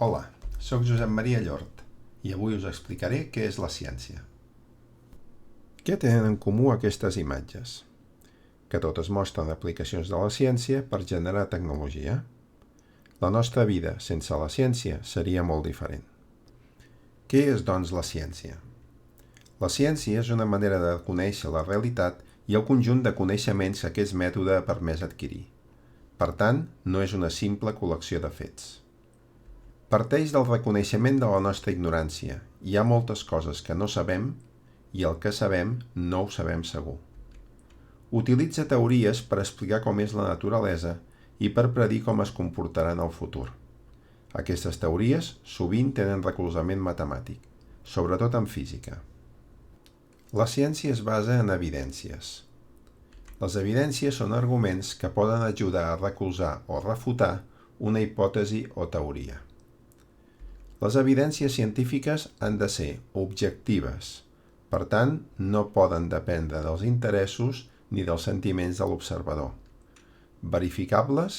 Hola, sóc Josep Maria Llort i avui us explicaré què és la ciència. Què tenen en comú aquestes imatges? Que totes mostren aplicacions de la ciència per generar tecnologia. La nostra vida sense la ciència seria molt diferent. Què és, doncs, la ciència? La ciència és una manera de conèixer la realitat i el conjunt de coneixements que aquest mètode ha permès adquirir. Per tant, no és una simple col·lecció de fets. Parteix del reconeixement de la nostra ignorància. Hi ha moltes coses que no sabem i el que sabem no ho sabem segur. Utilitza teories per explicar com és la naturalesa i per predir com es comportarà en el futur. Aquestes teories sovint tenen recolzament matemàtic, sobretot en física. La ciència es basa en evidències. Les evidències són arguments que poden ajudar a recolzar o refutar una hipòtesi o teoria. Les evidències científiques han de ser objectives, per tant, no poden dependre dels interessos ni dels sentiments de l'observador. Verificables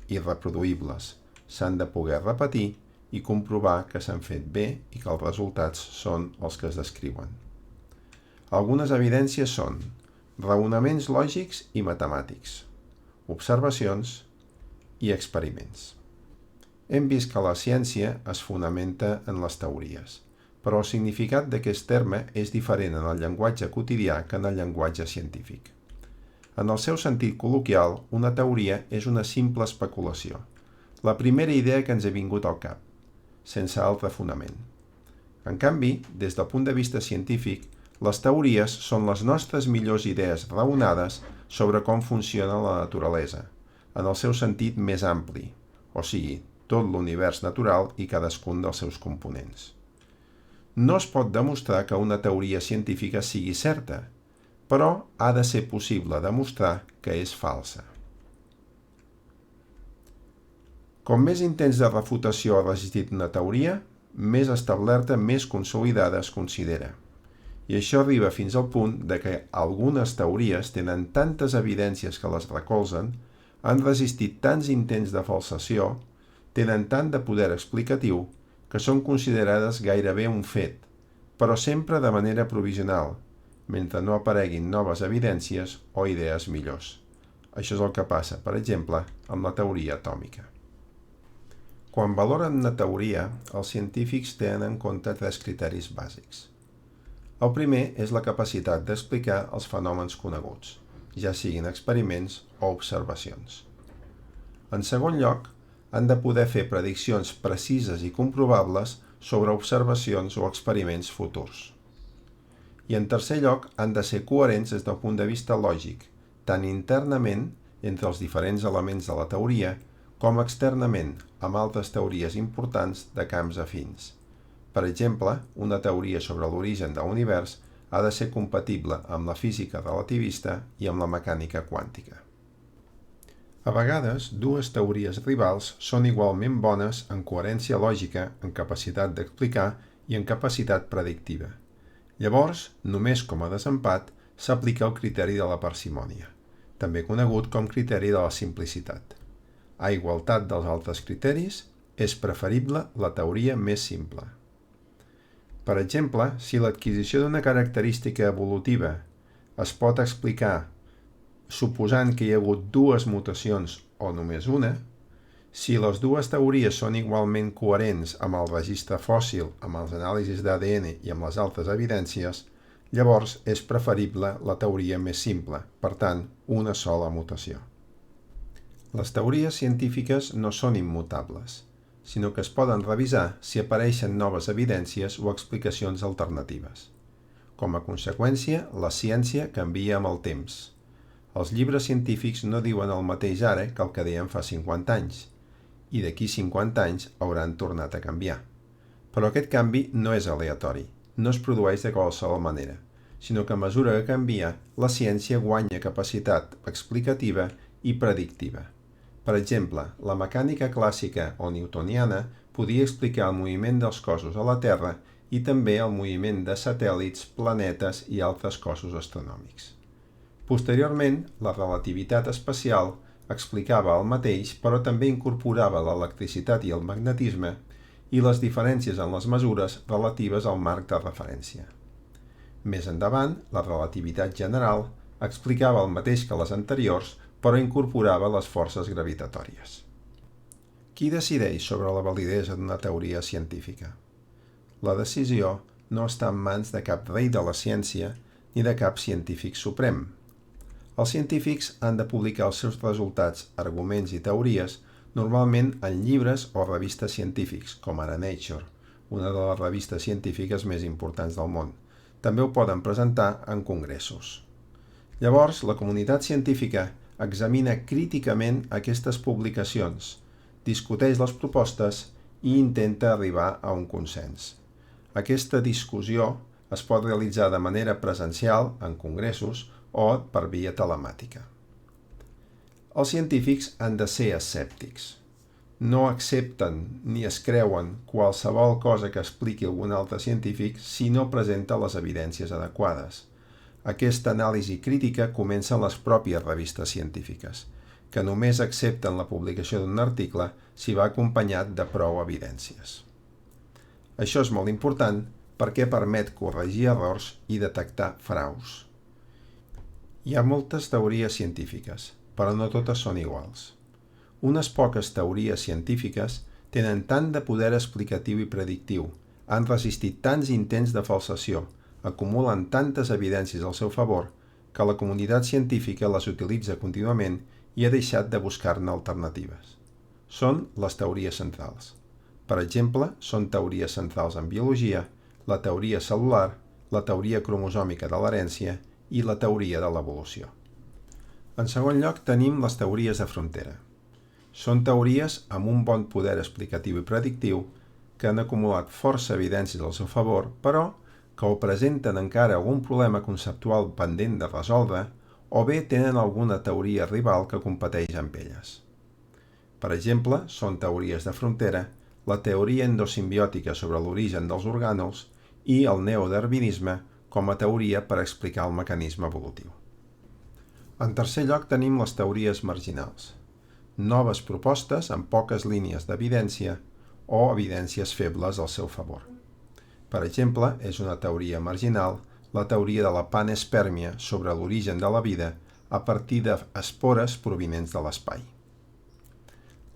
i reproduïbles, s'han de poder repetir i comprovar que s'han fet bé i que els resultats són els que es descriuen. Algunes evidències són raonaments lògics i matemàtics, observacions i experiments. Hem vist que la ciència es fonamenta en les teories, però el significat d'aquest terme és diferent en el llenguatge quotidià que en el llenguatge científic. En el seu sentit col·loquial, una teoria és una simple especulació, la primera idea que ens ha vingut al cap, sense altre fonament. En canvi, des del punt de vista científic, les teories són les nostres millors idees raonades sobre com funciona la naturalesa, en el seu sentit més ampli, o sigui, tot l'univers natural i cadascun dels seus components. No es pot demostrar que una teoria científica sigui certa, però ha de ser possible demostrar que és falsa. Com més intents de refutació ha resistit una teoria, més establerta, més consolidada es considera. I això arriba fins al punt de que algunes teories tenen tantes evidències que les recolzen, han resistit tants intents de falsació, tenen tant de poder explicatiu que són considerades gairebé un fet, però sempre de manera provisional, mentre no apareguin noves evidències o idees millors. Això és el que passa, per exemple, amb la teoria atòmica. Quan valoren una teoria, els científics tenen en compte tres criteris bàsics. El primer és la capacitat d'explicar els fenòmens coneguts, ja siguin experiments o observacions. En segon lloc, han de poder fer prediccions precises i comprovables sobre observacions o experiments futurs. I en tercer lloc, han de ser coherents des del punt de vista lògic, tant internament entre els diferents elements de la teoria, com externament amb altres teories importants de camps afins. Per exemple, una teoria sobre l'origen de l'univers ha de ser compatible amb la física relativista i amb la mecànica quàntica. A vegades, dues teories rivals són igualment bones en coherència lògica, en capacitat d'explicar i en capacitat predictiva. Llavors, només com a desempat, s'aplica el criteri de la parsimònia, també conegut com criteri de la simplicitat. A igualtat dels altres criteris, és preferible la teoria més simple. Per exemple, si l'adquisició d'una característica evolutiva es pot explicar suposant que hi ha hagut dues mutacions o només una, si les dues teories són igualment coherents amb el registre fòssil, amb els anàlisis d'ADN i amb les altres evidències, llavors és preferible la teoria més simple, per tant, una sola mutació. Les teories científiques no són immutables, sinó que es poden revisar si apareixen noves evidències o explicacions alternatives. Com a conseqüència, la ciència canvia amb el temps. Els llibres científics no diuen el mateix ara que el que deien fa 50 anys, i d'aquí 50 anys hauran tornat a canviar. Però aquest canvi no és aleatori, no es produeix de qualsevol manera, sinó que a mesura que canvia, la ciència guanya capacitat explicativa i predictiva. Per exemple, la mecànica clàssica o newtoniana podia explicar el moviment dels cossos a la Terra i també el moviment de satèl·lits, planetes i altres cossos astronòmics. Posteriorment, la relativitat especial explicava el mateix, però també incorporava l'electricitat i el magnetisme i les diferències en les mesures relatives al marc de referència. Més endavant, la relativitat general explicava el mateix que les anteriors, però incorporava les forces gravitatòries. Qui decideix sobre la validesa d'una teoria científica? La decisió no està en mans de cap rei de la ciència ni de cap científic suprem. Els científics han de publicar els seus resultats, arguments i teories normalment en llibres o revistes científics, com ara Nature, una de les revistes científiques més importants del món. També ho poden presentar en congressos. Llavors, la comunitat científica examina críticament aquestes publicacions, discuteix les propostes i intenta arribar a un consens. Aquesta discussió es pot realitzar de manera presencial en congressos o per via telemàtica. Els científics han de ser escèptics. No accepten ni es creuen qualsevol cosa que expliqui algun altre científic si no presenta les evidències adequades. Aquesta anàlisi crítica comença en les pròpies revistes científiques, que només accepten la publicació d'un article si va acompanyat de prou evidències. Això és molt important perquè permet corregir errors i detectar fraus. Hi ha moltes teories científiques, però no totes són iguals. Unes poques teories científiques tenen tant de poder explicatiu i predictiu, han resistit tants intents de falsació, acumulen tantes evidències al seu favor, que la comunitat científica les utilitza contínuament i ha deixat de buscar-ne alternatives. Són les teories centrals. Per exemple, són teories centrals en biologia, la teoria cel·lular, la teoria cromosòmica de l'herència i la teoria de l'evolució. En segon lloc, tenim les teories de frontera. Són teories amb un bon poder explicatiu i predictiu que han acumulat força evidències al seu favor, però que o presenten encara algun problema conceptual pendent de resoldre o bé tenen alguna teoria rival que competeix amb elles. Per exemple, són teories de frontera la teoria endosimbiòtica sobre l'origen dels orgànuls i el neodarwinisme com a teoria per explicar el mecanisme evolutiu. En tercer lloc tenim les teories marginals, noves propostes amb poques línies d'evidència o evidències febles al seu favor. Per exemple, és una teoria marginal la teoria de la panespèrmia sobre l'origen de la vida a partir d'espores provinents de l'espai.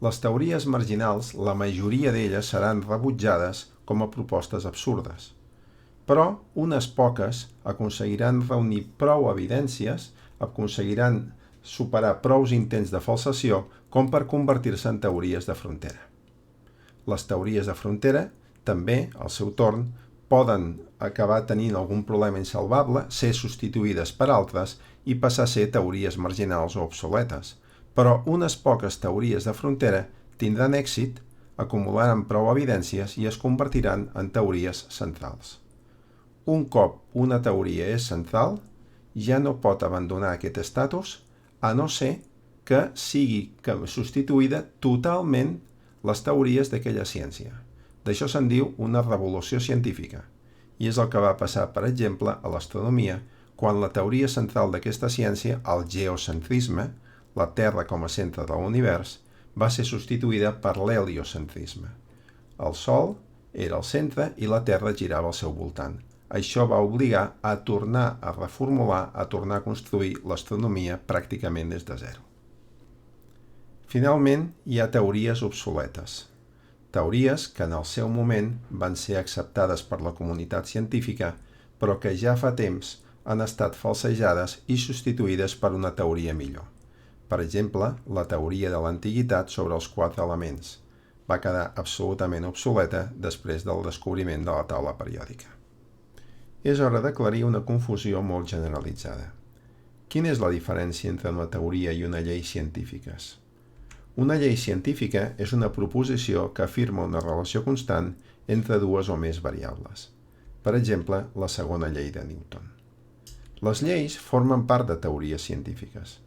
Les teories marginals, la majoria d'elles seran rebutjades com a propostes absurdes, però unes poques aconseguiran reunir prou evidències, aconseguiran superar prous intents de falsació com per convertir-se en teories de frontera. Les teories de frontera també, al seu torn, poden acabar tenint algun problema insalvable, ser substituïdes per altres i passar a ser teories marginals o obsoletes, però unes poques teories de frontera tindran èxit, acumularan prou evidències i es convertiran en teories centrals. Un cop una teoria és central, ja no pot abandonar aquest estatus a no ser que sigui substituïda totalment les teories d'aquella ciència. D'això se'n diu una revolució científica, i és el que va passar, per exemple, a l'astronomia, quan la teoria central d'aquesta ciència, el geocentrisme, la Terra com a centre de l'univers, va ser substituïda per l'heliocentrisme. El Sol era el centre i la Terra girava al seu voltant. Això va obligar a tornar a reformular, a tornar a construir l'astronomia pràcticament des de zero. Finalment, hi ha teories obsoletes. Teories que en el seu moment van ser acceptades per la comunitat científica, però que ja fa temps han estat falsejades i substituïdes per una teoria millor. Per exemple, la teoria de l'antiguitat sobre els 4 elements va quedar absolutament obsoleta després del descobriment de la taula periòdica. És hora d'aclarir una confusió molt generalitzada. Quina és la diferència entre una teoria i una llei científiques? Una llei científica és una proposició que afirma una relació constant entre dues o més variables. Per exemple, la segona llei de Newton. Les lleis formen part de teories científiques.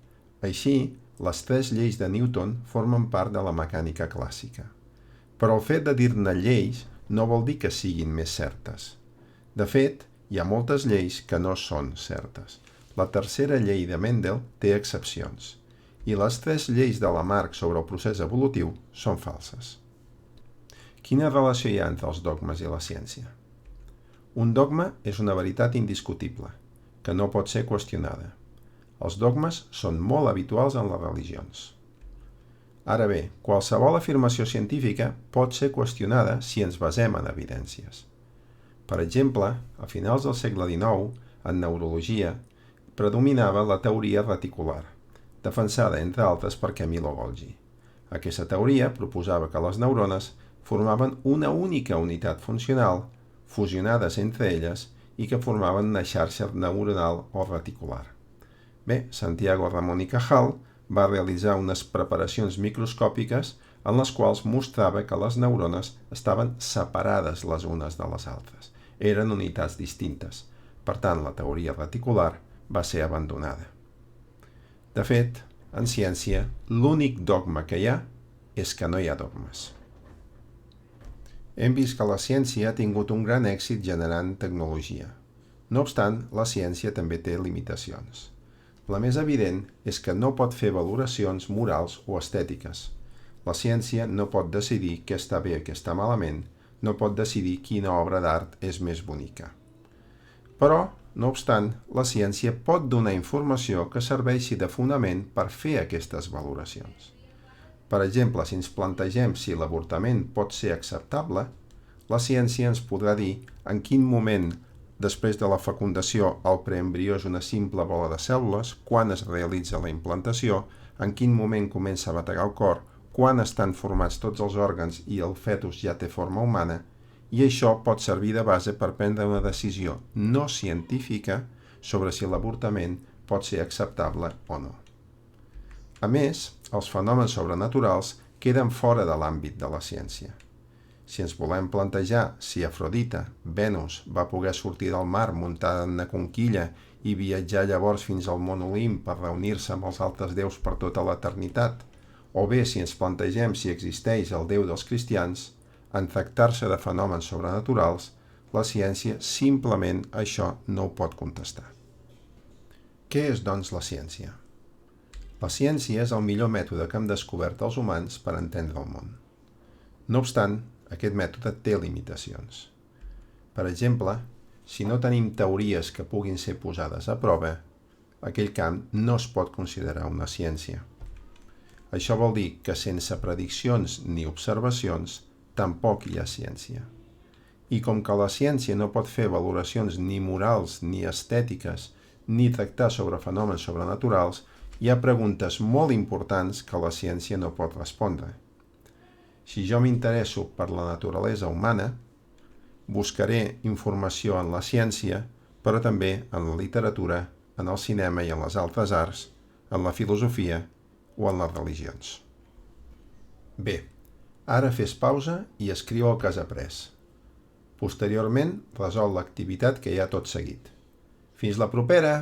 Així, les 3 lleis de Newton formen part de la mecànica clàssica. Però el fet de dir-ne lleis no vol dir que siguin més certes. De fet, hi ha moltes lleis que no són certes. La tercera llei de Mendel té excepcions. I les 3 lleis de Lamarck sobre el procés evolutiu són falses. Quina relació hi ha entre els dogmes i la ciència? Un dogma és una veritat indiscutible, que no pot ser qüestionada. Els dogmes són molt habituals en les religions. Ara bé, qualsevol afirmació científica pot ser qüestionada si ens basem en evidències. Per exemple, a finals del segle XIX, en neurologia, predominava la teoria reticular, defensada, entre altres, per Camillo Golgi. Aquesta teoria proposava que les neurones formaven una única unitat funcional, fusionades entre elles, i que formaven una xarxa neuronal o reticular. Bé, Santiago Ramón i Cajal va realitzar unes preparacions microscòpiques en les quals mostrava que les neurones estaven separades les unes de les altres. Eren unitats distintes. Per tant, la teoria reticular va ser abandonada. De fet, en ciència, l'únic dogma que hi ha és que no hi ha dogmes. Hem vist que la ciència ha tingut un gran èxit generant tecnologia. No obstant, la ciència també té limitacions. La més evident és que no pot fer valoracions morals o estètiques. La ciència no pot decidir què està bé i què està malament, no pot decidir quina obra d'art és més bonica. Però, no obstant, la ciència pot donar informació que serveixi de fonament per fer aquestes valoracions. Per exemple, si ens plantegem si l'avortament pot ser acceptable, la ciència ens podrà dir en quin moment, després de la fecundació, el preembrió és una simple bola de cèl·lules, quan es realitza la implantació, en quin moment comença a bategar el cor, quan estan formats tots els òrgans i el fetus ja té forma humana, i això pot servir de base per prendre una decisió no científica sobre si l'avortament pot ser acceptable o no. A més, els fenòmens sobrenaturals queden fora de l'àmbit de la ciència. Si ens volem plantejar si Afrodita, Venus, va poder sortir del mar muntada en una conquilla i viatjar llavors fins al mont Olimp per reunir-se amb els altres déus per tota l'eternitat, o bé si ens plantegem si existeix el Déu dels cristians, en tractar-se de fenòmens sobrenaturals, la ciència simplement això no ho pot contestar. Què és, doncs, la ciència? La ciència és el millor mètode que hem descobert els humans per entendre el món. No obstant, aquest mètode té limitacions. Per exemple, si no tenim teories que puguin ser posades a prova, aquell camp no es pot considerar una ciència. Això vol dir que sense prediccions ni observacions tampoc hi ha ciència. I com que la ciència no pot fer valoracions ni morals ni estètiques ni tractar sobre fenòmens sobrenaturals, hi ha preguntes molt importants que la ciència no pot respondre. Si jo m'interesso per la naturalesa humana, buscaré informació en la ciència, però també en la literatura, en el cinema i en les altres arts, en la filosofia o en les religions. Bé, ara fes pausa i escriu el que has après. Posteriorment, resol l'activitat que hi ha tot seguit. Fins la propera!